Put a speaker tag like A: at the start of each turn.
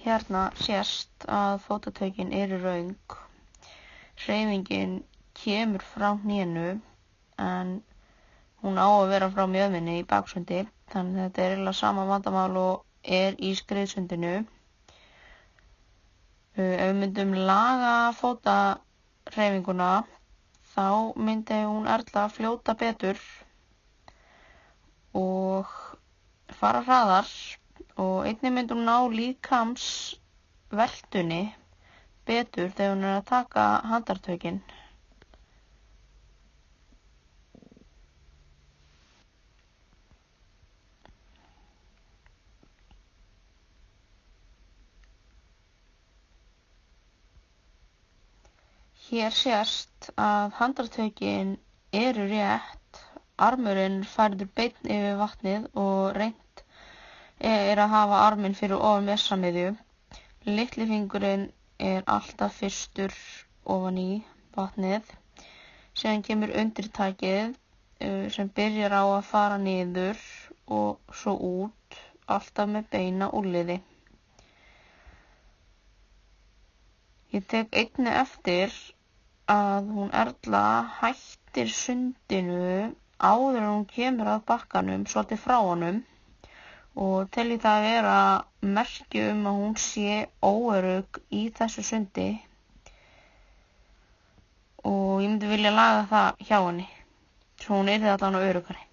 A: Hérna sést að fótatökin eru röng. Hreyfingin kemur frá hnénu en hún á að vera frá mjöðminni í baksundi. Þannig að þetta er eiginlega sama vandamál og er í skriðsundinu. Ef við myndum laga fótahreyfinguna þá myndi hún Erla fljóta betur og fara hraðar og einnig myndi hún ná líkamsveltunni betur þegar hún er að taka handartökin. Hér sést að handartökin eru rétt, armurinn færður beinn yfir vatnið og reynt er að hafa arminn fyrir ofan vessamiðju. Litli fingurinn er alltaf fyrstur ofan í vatnið. Síðan kemur undirtakið sem byrjar á að fara niður og svo út, alltaf með beina úlnliði. Ég tek einnig eftir að hún Erla hættir sundinu áður en hún kemur að bakkanum svolítið frá honum og tel ég það að vera merki að hún sé óörugg í þessu sundi og ég myndi vilja laga það hjá henni svo hún yrði allavega öruggari.